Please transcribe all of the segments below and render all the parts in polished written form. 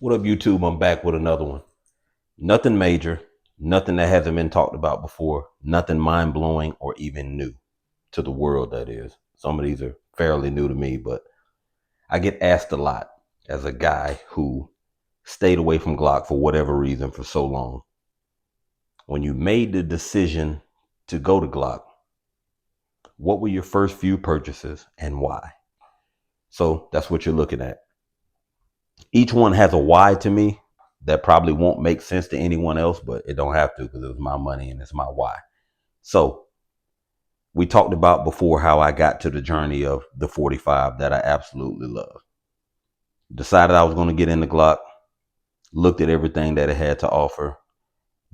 What up, YouTube? I'm back with another one. Nothing major, nothing that hasn't been talked about before, nothing mind blowing or even new to the world, that is. Some of these are fairly new to me, but I get asked a lot as a guy who stayed away from Glock for whatever reason for so long. When you made the decision to go to Glock, what were your first few purchases and why? So that's what you're looking at. Each one has a why to me that probably won't make sense to anyone else, but it don't have to because it was my money and it's my why. So we talked about before how I got to the journey of the 45 that I absolutely love. Decided I was going to get into Glock, looked at everything that it had to offer,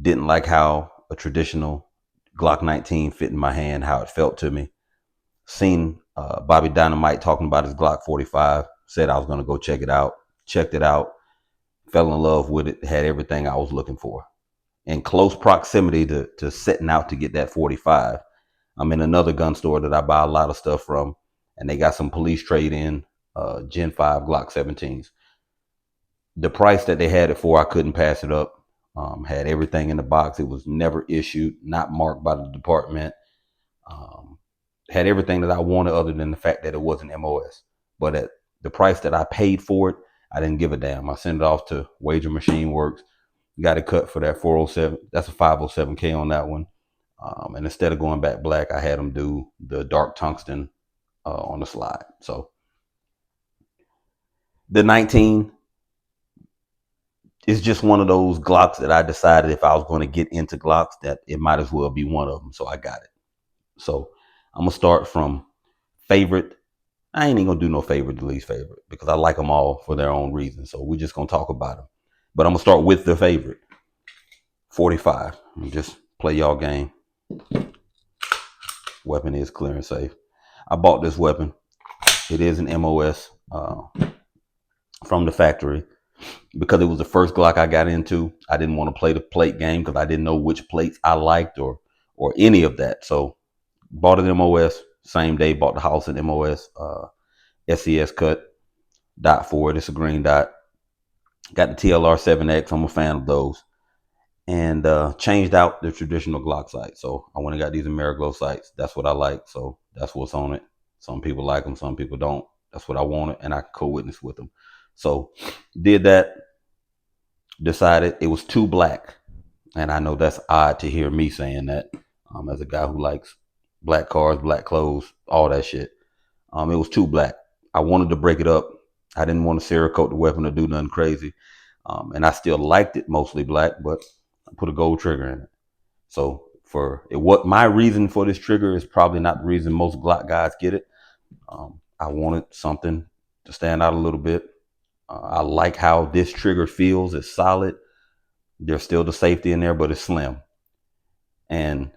didn't like how a traditional Glock 19 fit in my hand, how it felt to me. Seen Bobby Dynamite talking about his Glock 45, said I was going to go check it out, checked it out, fell in love with it, had everything I was looking for. In close proximity to setting out to get that 45, I'm in another gun store that I buy a lot of stuff from, and they got some police trade-in Gen 5 Glock 17s. The price that they had it for, I couldn't pass it up. Had everything in the box. It was never issued, not marked by the department. Had everything that I wanted other than the fact that it wasn't MOS. But at the price that I paid for it, I didn't give a damn. I sent it off to Wager Machine Works. Got it cut for that 407. That's a 507K on that one. And instead of going back black, I had them do the dark tungsten on the slide. So the 19 is just one of those Glocks that I decided if I was going to get into Glocks, that it might as well be one of them. So I got it. So I'm going to start from favorite. I ain't even going to do no favorite to least favorite because I like them all for their own reasons. So we're just going to talk about them. But I'm going to start with the favorite. 45. Just play y'all game. Weapon is clear and safe. I bought this weapon. It is an MOS from the factory because it was the first Glock I got into. I didn't want to play the plate game because I didn't know which plates I liked or any of that. So bought an MOS. Same day, bought the house in MOS. SES cut. Dot for it. It's a green dot. Got the TLR 7X. I'm a fan of those. And changed out the traditional Glock sights. So I went and got these Ameriglow sights. That's what I like. So that's what's on it. Some people like them. Some people don't. That's what I wanted. And I could co-witness with them. So did that. Decided it was too black. And I know that's odd to hear me saying that as a guy who likes black cars, black clothes, all that shit. It was too black. I wanted to break it up. I didn't want to Cerakote the weapon or do nothing crazy. And I still liked it mostly black, but I put a gold trigger in it. So for it, what my reason for this trigger is probably not the reason most Glock guys get it. I wanted something to stand out a little bit. I like how this trigger feels. It's solid. There's still the safety in there, but it's slim. And,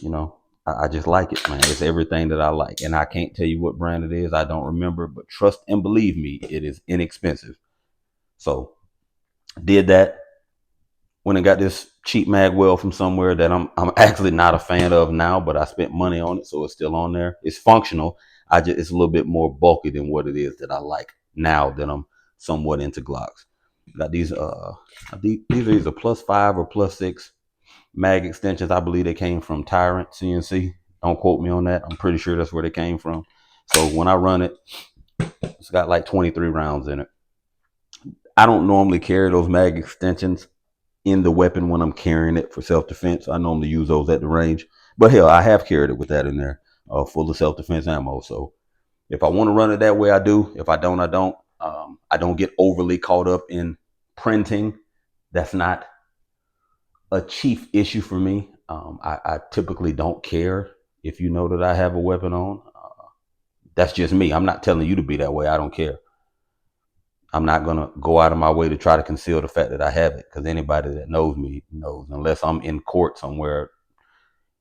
you know, I just like it, man. It's everything that I like. And I can't tell you what brand it is. I don't remember. But trust and believe me, it is inexpensive. So did that. Went and got this cheap magwell from somewhere that I'm actually not a fan of now, but I spent money on it, so it's still on there. It's functional. It's a little bit more bulky than what it is that I like now that I'm somewhat into Glocks. Got these these are either +5 or +6 mag extensions. I believe they came from Tyrant CNC. Don't quote me on that. I'm pretty sure that's where they came from. So when I run it, it's got like 23 rounds in it. I don't normally carry those mag extensions in the weapon when I'm carrying it for self-defense. I normally use those at the range. But hell, I have carried it with that in there, full of self-defense ammo. So if I want to run it that way, I do. If I don't, I don't. I don't get overly caught up in printing. That's not a chief issue for me. I typically don't care if you know that I have a weapon on. That's just me. I'm not telling you to be that way. I don't care. I'm not going to go out of my way to try to conceal the fact that I have it, because anybody that knows me knows, unless I'm in court somewhere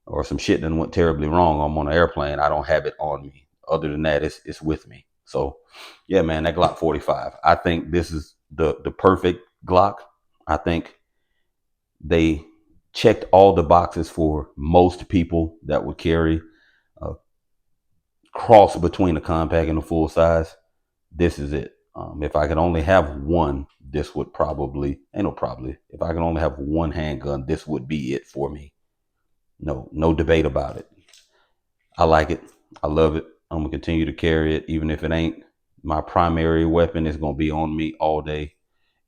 or some shit that went terribly wrong, I'm on an airplane, I don't have it on me. Other than that, it's with me. So yeah, man, that Glock 45, I think this is the perfect Glock. I think they checked all the boxes for most people that would carry a cross between a compact and a full size. This is it. If I could only have one, this would probably, ain't no probably, if I could only have one handgun, this would be it for me. No debate about it. I like it. I love it. I'm gonna continue to carry it, even if it ain't my primary weapon. It's gonna be on me all day,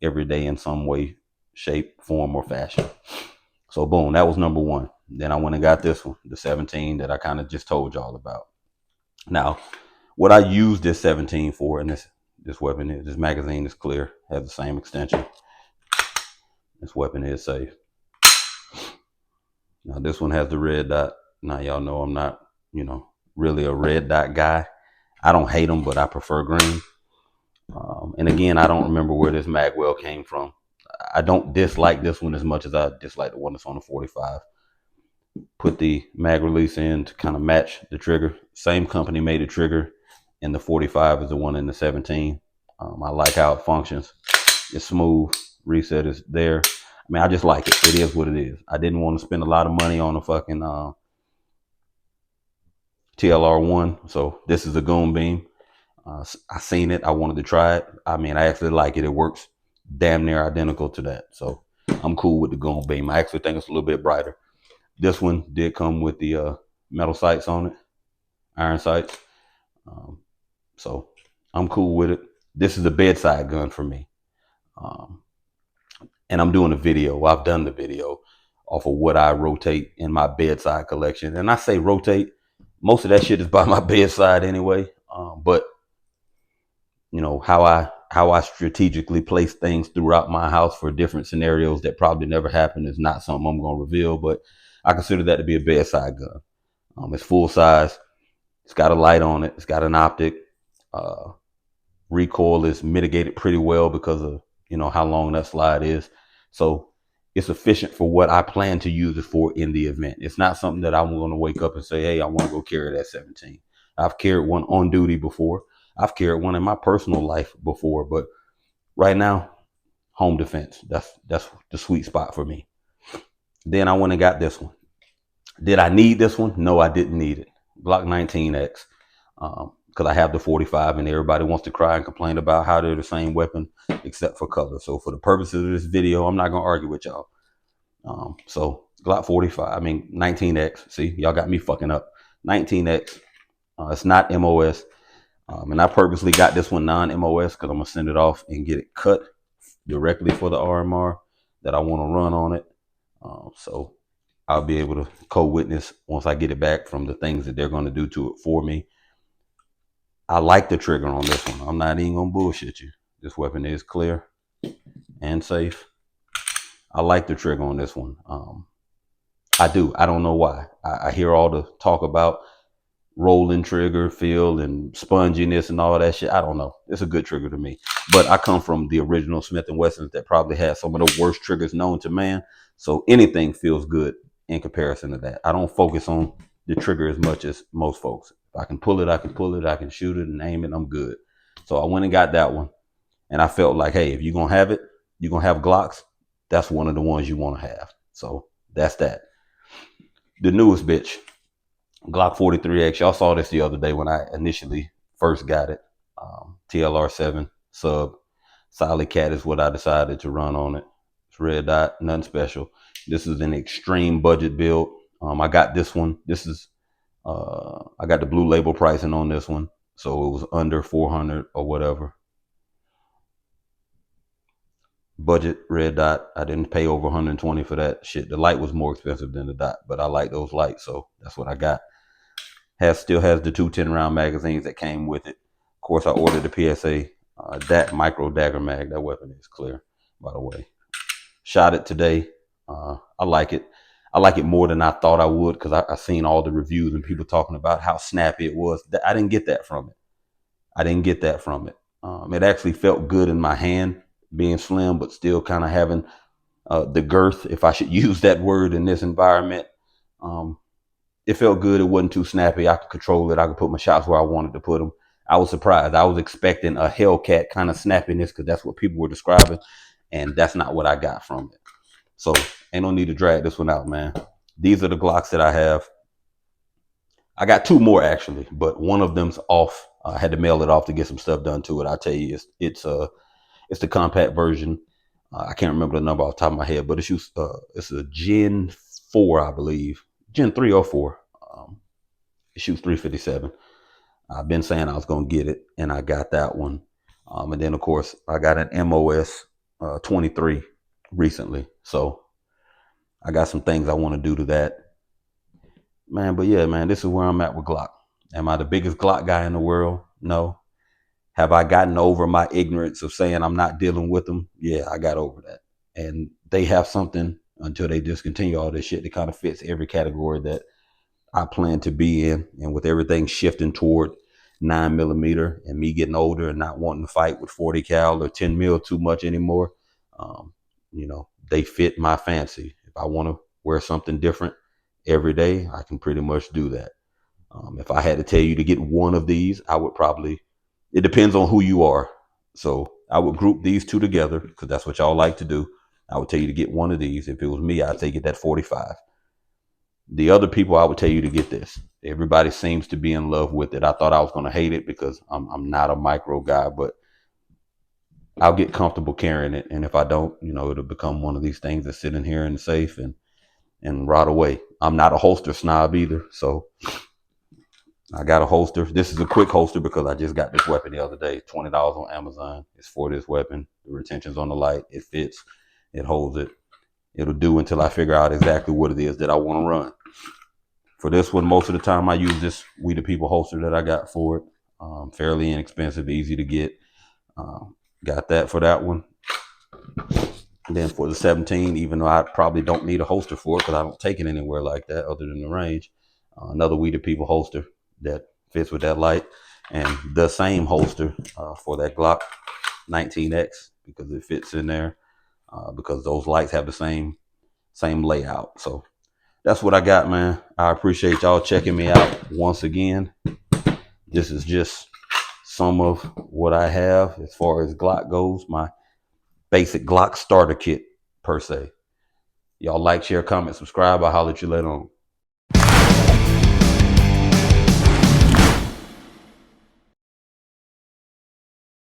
every day in some way, shape, form, or fashion. So boom, that was number one. Then I went and got this one, the 17 that I kind of just told y'all about. Now, what I use this 17 for, and this weapon is, this magazine is clear, has the same extension. This weapon is safe. Now this one has the red dot. Now y'all know I'm not, really a red dot guy. I don't hate them, but I prefer green. And again, I don't remember where this magwell came from. I don't dislike this one as much as I dislike the one that's on the 45. Put the mag release in to kind of match the trigger. Same company made the trigger, and the 45 is the one in the 17. I like how it functions. It's smooth. Reset is there. I mean, I just like it. It is what it is. I didn't want to spend a lot of money on a fucking TLR1. So this is a Goon Beam. I seen it. I wanted to try it. I mean, I actually like it. It works damn near identical to that. So I'm cool with the Goon Beam. I actually think it's a little bit brighter. This one did come with the metal sights on it, iron sights. So I'm cool with it. This is a bedside gun for me. And I'm doing a video. I've done the video off of what I rotate in my bedside collection. And I say rotate. Most of that shit is by my bedside anyway. But how I strategically place things throughout my house for different scenarios that probably never happen is not something I'm going to reveal. But I consider that to be a bedside gun. It's full size. It's got a light on it. It's got an optic. Recoil is mitigated pretty well because of how long that slide is. So it's efficient for what I plan to use it for in the event. It's not something that I'm going to wake up and say, hey, I want to go carry that 17. I've carried one on duty before. I've carried one in my personal life before, but right now, home defense. That's the sweet spot for me. Then I went and got this one. Did I need this one? No, I didn't need it. Glock 19X. Because I have the 45 and everybody wants to cry and complain about how they're the same weapon except for color. So for the purposes of this video, I'm not going to argue with y'all. So Glock 45, 19X. See, y'all got me fucking up. 19X. It's not MOS. And I purposely got this one non-MOS because I'm going to send it off and get it cut directly for the RMR that I want to run on it. So I'll be able to co-witness once I get it back from the things that they're going to do to it for me. I like the trigger on this one. I'm not even going to bullshit you. This weapon is clear and safe. I like the trigger on this one. I do. I don't know why. I hear all the talk about rolling trigger feel and sponginess and all that shit. I don't know. It's a good trigger to me. But I come from the original Smith & Wessons that probably had some of the worst triggers known to man. So anything feels good in comparison to that. I don't focus on the trigger as much as most folks. If I can pull it, I can pull it. I can shoot it and aim it. I'm good. So I went and got that one. And I felt like, hey, if you're going to have it, you're going to have Glocks. That's one of the ones you want to have. So that's that. The newest bitch, Glock 43X. Y'all saw this the other day when I initially first got it. TLR7 sub. Solid cat is what I decided to run on it. It's red dot, nothing special. This is an extreme budget build. I got this one. This is I got the blue label pricing on this one. So it was under 400 or whatever. Budget red dot. I didn't pay over 120 for that shit. The light was more expensive than the dot, but I like those lights, so that's what I got. Still has the 2 10-round magazines that came with it. Of course, I ordered the PSA DAC micro dagger mag. That weapon is clear, by the way. Shot it today. I like it. I like it more than I thought I would because I seen all the reviews and people talking about how snappy it was. I didn't get that from it. It actually felt good in my hand, being slim, but still kind of having the girth, if I should use that word in this environment. It felt good. It wasn't too snappy. I could control it. I could put my shots where I wanted to put them. I was surprised. I was expecting a Hellcat kind of snappiness because that's what people were describing, and that's not what I got from it. So ain't no need to drag this one out, man. These are the Glocks that I have. I got 2 more actually, but one of them's off. I had to mail it off to get some stuff done to it. I tell you, it's the compact version. I can't remember the number off the top of my head, but it's a Gen 4, I believe, Gen 3 or 4. It shoots 357. I've been saying I was gonna get it, and I got that one. And then of course I got an MOS 23 recently, so I got some things I want to do to that, man. But yeah, man, this is where I'm at with Glock. Am I the biggest Glock guy in the world? No. Have I gotten over my ignorance of saying I'm not dealing with them? Yeah, I got over that. And they have something until they discontinue all this shit that kind of fits every category that I plan to be in. And with everything shifting toward 9mm and me getting older and not wanting to fight with 40 cal or 10 mil too much anymore, they fit my fancy. If I want to wear something different every day, I can pretty much do that. If I had to tell you to get one of these, I would probably, it depends on who you are. So I would group these two together because that's what y'all like to do. I would tell you to get one of these. If it was me, I'd say get that 45. The other people, I would tell you to get this. Everybody seems to be in love with it. I thought I was going to hate it because I'm not a micro guy, but I'll get comfortable carrying it. And if I don't, it'll become one of these things that's sitting here in the safe and rot away. I'm not a holster snob either. So I got a holster. This is a quick holster because I just got this weapon the other day. $20 on Amazon. It's for this weapon. The retention's on the light. It fits. It holds it. It'll do until I figure out exactly what it is that I want to run. For this one, most of the time I use this We the People holster that I got for it. Fairly inexpensive, easy to get. Got that for that one. And then for the 17, even though I probably don't need a holster for it because I don't take it anywhere like that other than the range, another We the People holster that fits with that light, and the same holster for that Glock 19X because it fits in there because those lights have the same layout. So that's what I got, man. I appreciate y'all checking me out once again. This is just some of what I have as far as Glock goes, my basic Glock starter kit per se. Y'all like, share, comment, subscribe. I'll holler at you later on.